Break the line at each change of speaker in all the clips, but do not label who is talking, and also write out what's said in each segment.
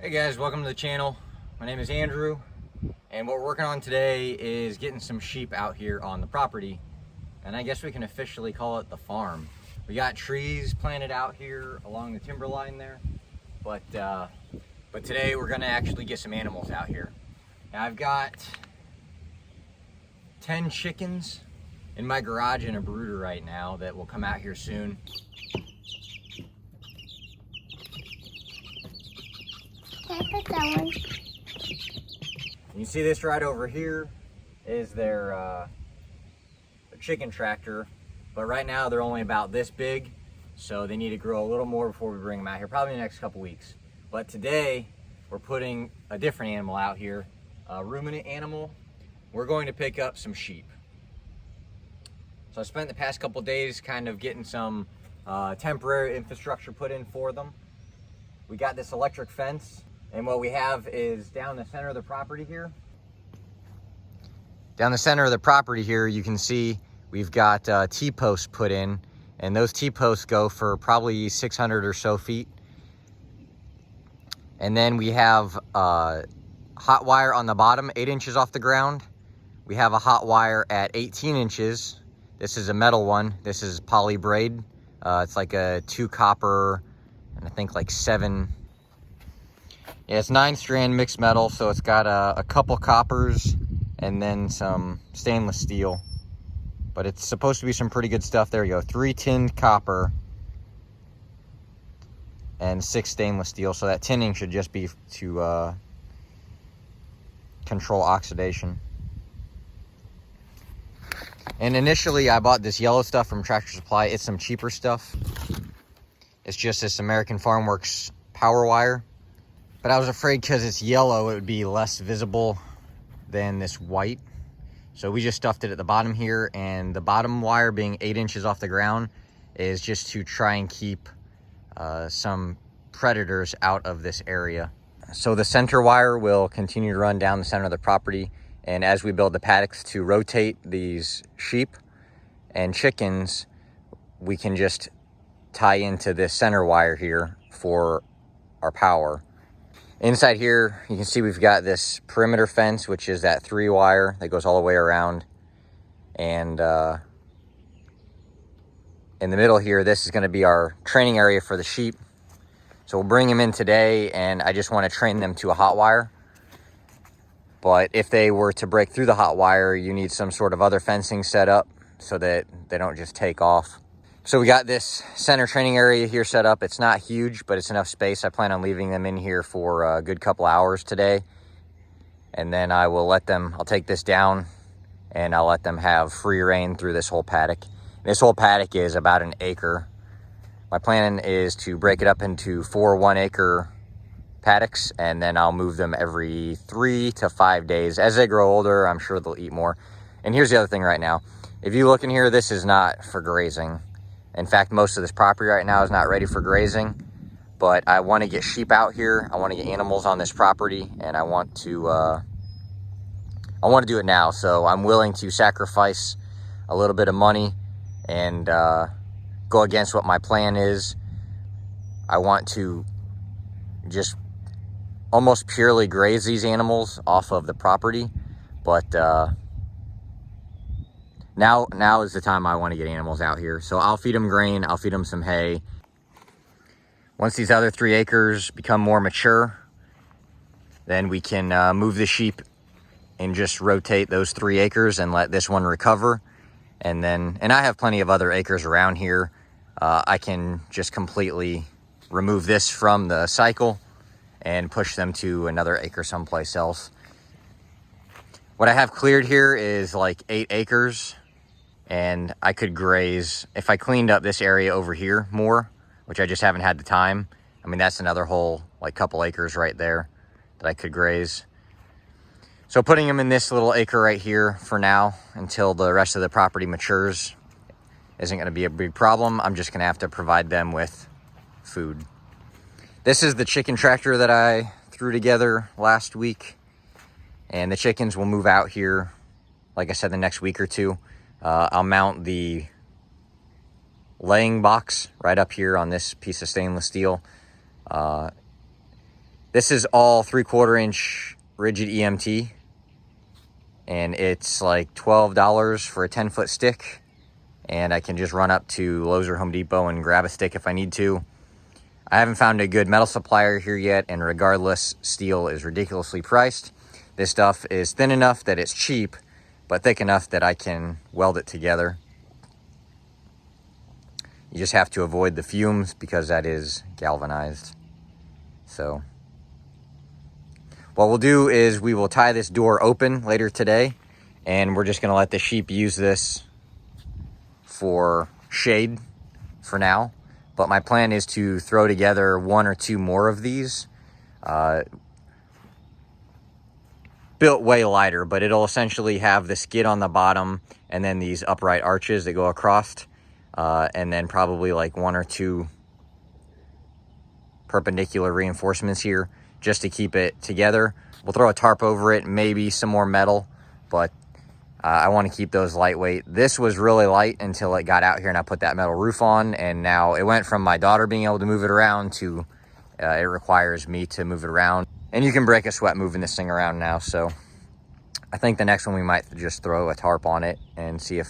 Hey guys, welcome to the channel. My name is Andrew, and what we're working on today is getting some sheep out here on the property, and I guess we can officially call it the farm. We got trees planted out here along the timber line there, but today we're gonna actually get some animals out here. Now I've got 10 chickens in my garage in a brooder right now that will come out here soon.
Can I put that one?
You see this right over here is their chicken tractor, but right now they're only about this big, so they need to grow a little more before we bring them out here, probably in the next couple weeks. But today we're putting a different animal out here, a ruminant animal. We're going to pick up some sheep. So I spent the past couple days kind of getting some temporary infrastructure put in for them. We got this electric fence, and what we have is down the center of the property here. Down the center of the property here, you can see we've got T-posts put in, and those T-posts go for probably 600 or so feet. And then we have hot wire on the bottom, 8 inches off the ground. We have a hot wire at 18 inches. This is a metal one. This is poly braid. It's like a 2 copper, and I think like 7. Yeah, it's 9-strand mixed metal, so it's got a couple coppers and then some stainless steel. But it's supposed to be some pretty good stuff. There you go, 3 tinned copper and 6 stainless steel. So that tinning should just be to control oxidation. And initially I bought this yellow stuff from Tractor Supply. It's some cheaper stuff. It's just this American Farm Works power wire. But I was afraid because it's yellow, it would be less visible than this white. So we just stuffed it at the bottom here, and the bottom wire being 8 inches off the ground is just to try and keep some predators out of this area. So the center wire will continue to run down the center of the property, and as we build the paddocks to rotate these sheep and chickens, we can just tie into this center wire here for our power. Inside here, you can see we've got this perimeter fence, which is that 3 wire that goes all the way around. And in the middle here, this is going to be our training area for the sheep. So we'll bring them in today, and I just want to train them to a hot wire. But if they were to break through the hot wire, you need some sort of other fencing set up so that they don't just take off. So we got this center training area here set up. It's not huge, but it's enough space. I plan on leaving them in here for a good couple hours today. And then I'll take this down and I'll let them have free reign through this whole paddock. This whole paddock is about 1 acre. My plan is to break it up into 4 1-acre paddocks, and then I'll move them every 3 to 5 days. As they grow older, I'm sure they'll eat more. And here's the other thing right now. If you look in here, this is not for grazing. In fact, most of this property right now is not ready for grazing, but I want to get sheep out here. I want to get animals on this property, and I want to do it now. So I'm willing to sacrifice a little bit of money and go against what my plan is. I want to just almost purely graze these animals off of the property, but Now is the time I want to get animals out here. So I'll feed them grain, I'll feed them some hay. Once these other 3 acres become more mature, then we can move the sheep and just rotate those 3 acres and let this one recover. And I have plenty of other acres around here. I can just completely remove this from the cycle and push them to another acre someplace else. What I have cleared here is like 8 acres. And I could graze, if I cleaned up this area over here more, which I just haven't had the time. I mean, that's another whole like couple acres right there that I could graze. So putting them in this little acre right here for now until the rest of the property matures isn't going to be a big problem. I'm just going to have to provide them with food. This is the chicken tractor that I threw together last week, and the chickens will move out here, like I said, the next week or 2. I'll mount the laying box right up here on this piece of stainless steel. This is all 3/4 inch rigid EMT, and it's like $12 for a 10-foot stick, and I can just run up to Lowe's or Home Depot and grab a stick if I need to. I haven't found a good metal supplier here yet, and regardless, steel is ridiculously priced. This stuff is thin enough that it's cheap, but thick enough that I can weld it together. You just have to avoid the fumes because that is galvanized. So what we'll do is we will tie this door open later today, and we're just going to let the sheep use this for shade for now. But my plan is to throw together 1 or 2 more of these. Built way lighter, but it'll essentially have the skid on the bottom and then these upright arches that go across, and then probably like 1 or 2 perpendicular reinforcements here just to keep it together. We'll throw a tarp over it, maybe some more metal, but I want to keep those lightweight. This was really light until it got out here and I put that metal roof on, and now it went from my daughter being able to move it around to it requires me to move it around. And you can break a sweat moving this thing around now, so I think the next one we might just throw a tarp on it and see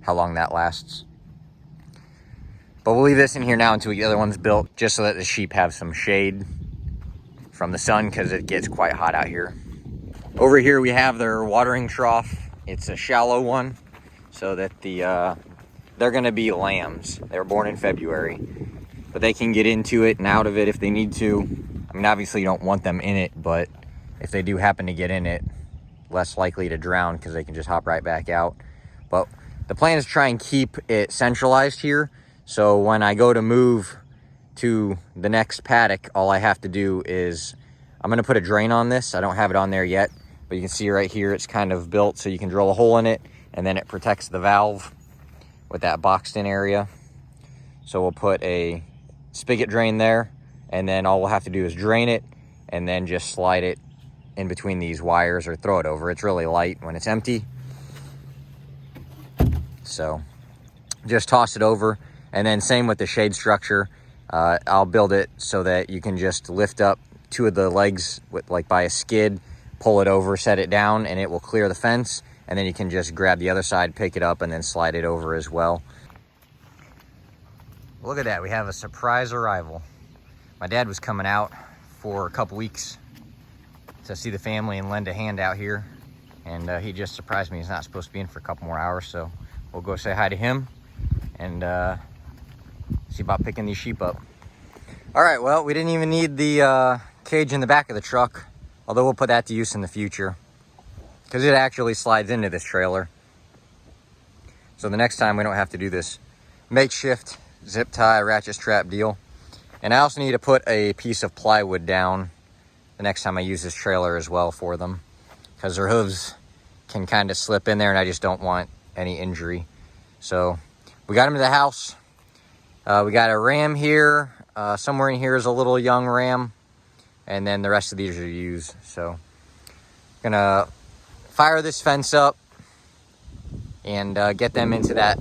how long that lasts. But we'll leave this in here now until we get the other ones built, just so that the sheep have some shade from the sun, because it gets quite hot out here. Over here we have their watering trough. It's a shallow one, so that they're gonna be lambs. They were born in February, but they can get into it and out of it if they need to. I mean, obviously you don't want them in it, but if they do happen to get in it, less likely to drown because they can just hop right back out. But the plan is to try and keep it centralized here, so when I go to move to the next paddock, all I have to do is, I'm gonna put a drain on this. I don't have it on there yet, but you can see right here, it's kind of built so you can drill a hole in it, and then it protects the valve with that boxed in area. So we'll put a spigot drain there, and then all we'll have to do is drain it and then just slide it in between these wires or throw it over. It's really light when it's empty. So just toss it over, and then same with the shade structure. I'll build it so that you can just lift up 2 of the legs with, like by a skid, pull it over, set it down, and it will clear the fence. And then you can just grab the other side, pick it up, and then slide it over as well. Look at that, we have a surprise arrival. My dad was coming out for a couple weeks to see the family and lend a hand out here. And he just surprised me. He's not supposed to be in for a couple more hours, so we'll go say hi to him and see about picking these sheep up. All right, well, we didn't even need the cage in the back of the truck, although we'll put that to use in the future because it actually slides into this trailer. So the next time we don't have to do this makeshift zip tie ratchet strap deal. And I also need to put a piece of plywood down the next time I use this trailer as well for them, because their hooves can kind of slip in there and I just don't want any injury. So we got them to the house. We got a ram here. Somewhere in here is a little young ram, and then the rest of these are ewes. So gonna fire this fence up and get them into that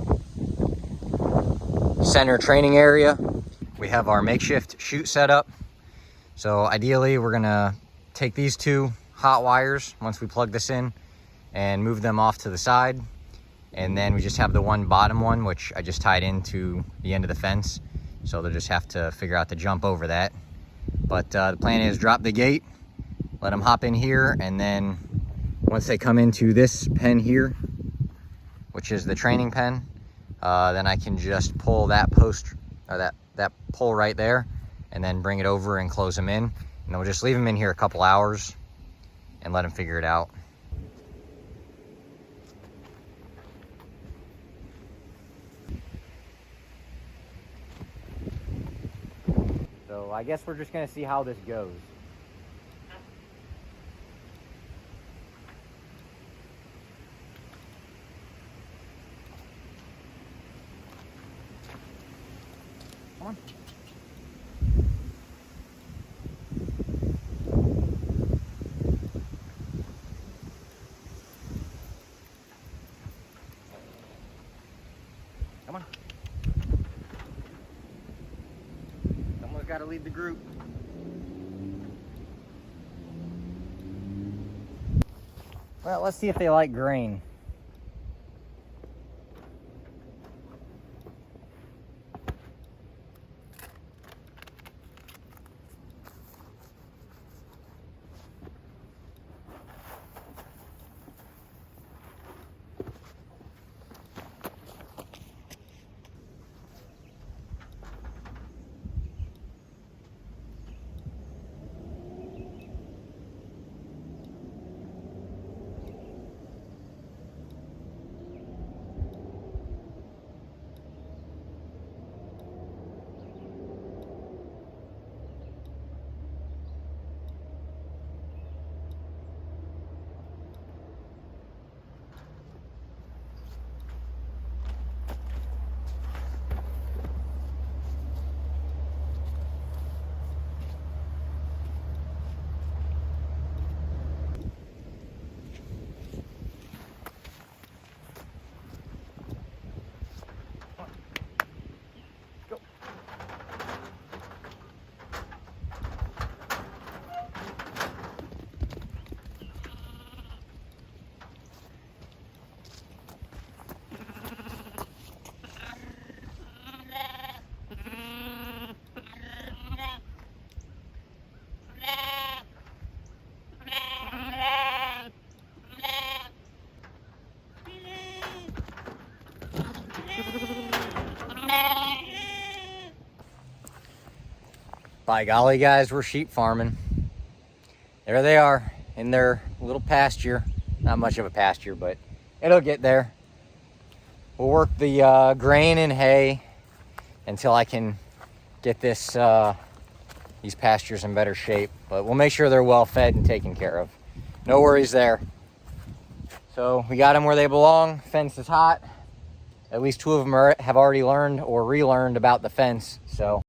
center training area. We have our makeshift chute set up. So ideally we're gonna take these 2 hot wires once we plug this in and move them off to the side. And then we just have the one bottom one, which I just tied into the end of the fence. So they'll just have to figure out to jump over that. But the plan is drop the gate, let them hop in here, and then once they come into this pen here, which is the training pen, then I can just pull that post, or that pole right there, and then bring it over and close them in. And then we'll just leave them in here a couple hours and let them figure it out. So I guess we're just gonna see how this goes. Come on. Come on. Someone's got to lead the group. Well, let's see if they like grain. By golly, guys, we're sheep farming. There they are in their little pasture. Not much of a pasture, but it'll get there. We'll work the grain and hay until I can get these pastures in better shape. But we'll make sure they're well fed and taken care of. No worries there. So we got them where they belong. Fence is hot. At least 2 of them have already learned or relearned about the fence. So.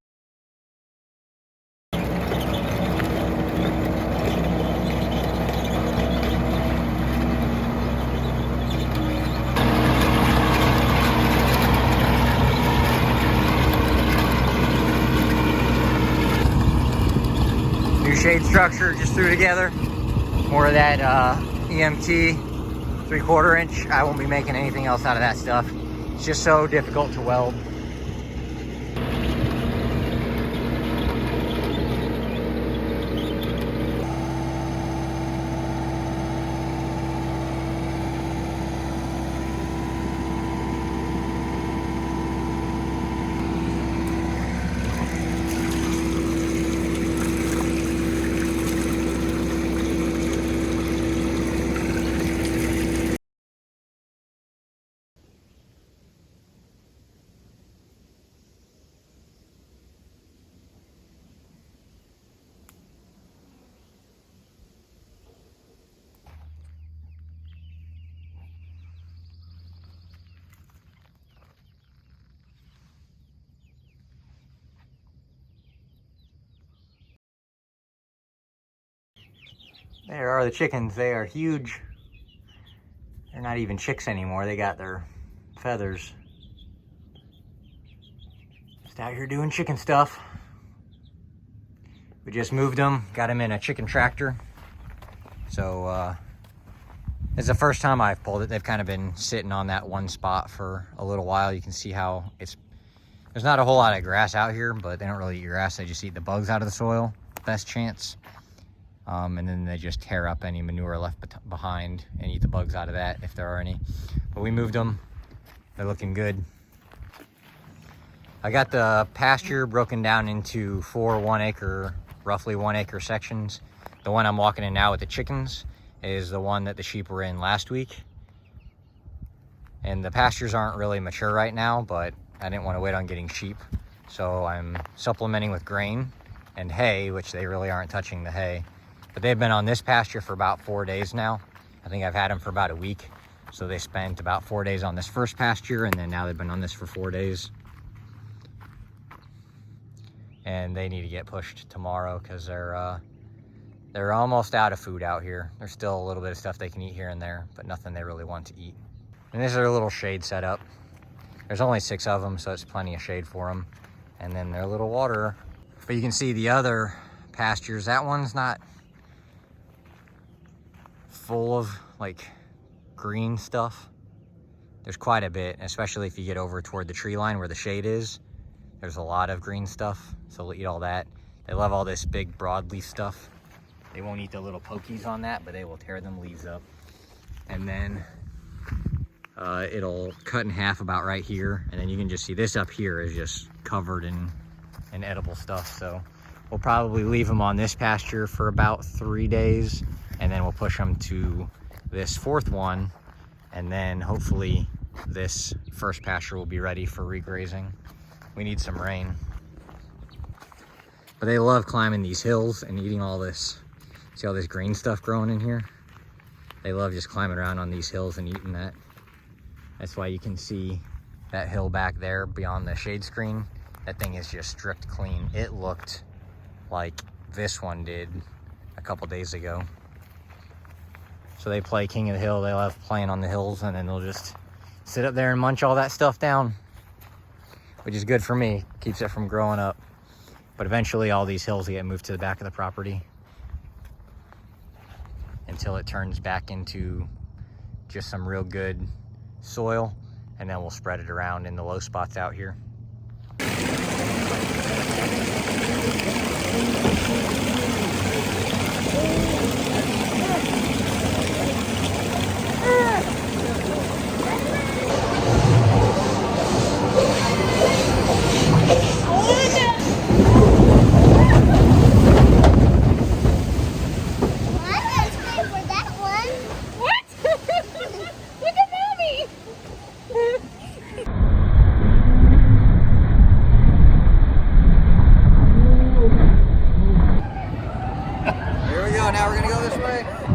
New shade structure just threw together. More of that EMT 3/4 inch. I won't be making anything else out of that stuff. It's just so difficult to weld. There are the chickens. They are huge. They're not even chicks anymore. They got their feathers. Just out here doing chicken stuff. We just moved them, got them in a chicken tractor. So it's the first time I've pulled it. They've kind of been sitting on that one spot for a little while. You can see how there's not a whole lot of grass out here, but they don't really eat grass. They just eat the bugs out of the soil, best chance. And then they just tear up any manure left behind and eat the bugs out of that if there are any. But we moved them. They're looking good. I got the pasture broken down into 4 roughly 1 acre sections. The one I'm walking in now with the chickens is the one that the sheep were in last week. And the pastures aren't really mature right now, but I didn't want to wait on getting sheep. So I'm supplementing with grain and hay, which they really aren't touching the hay. But they've been on this pasture for about 4 days now. I think I've had them for about a week. So they spent about 4 days on this first pasture, and then now they've been on this for 4 days. And they need to get pushed tomorrow because they're almost out of food out here. There's still a little bit of stuff they can eat here and there, but nothing they really want to eat. And this is their little shade setup. There's only 6 of them, so it's plenty of shade for them. And then their little water. But you can see the other pastures, that one's not full of like green stuff. There's quite a bit, especially if you get over toward the tree line where the shade is. There's a lot of green stuff, so they'll eat all that. They love all this big broadleaf stuff. They won't eat the little pokies on that, but they will tear them leaves up. And then it'll cut in half about right here, and then you can just see this up here is just covered in edible stuff. So we'll probably leave them on this pasture for about 3 days, and then we'll push them to this fourth one, and then hopefully this first pasture will be ready for regrazing. We need some rain. But they love climbing these hills and eating all this. See all this green stuff growing in here? They love just climbing around on these hills and eating that. That's why you can see that hill back there beyond the shade screen. That thing is just stripped clean. It looked like this one did a couple days ago. So they play king of the hill. They love playing on the hills, and then they'll just sit up there and munch all that stuff down, which is good for me. Keeps it from growing up. But eventually all these hills get moved to the back of the property until it turns back into just some real good soil, and then we'll spread it around in the low spots out here. Now we're gonna go this way.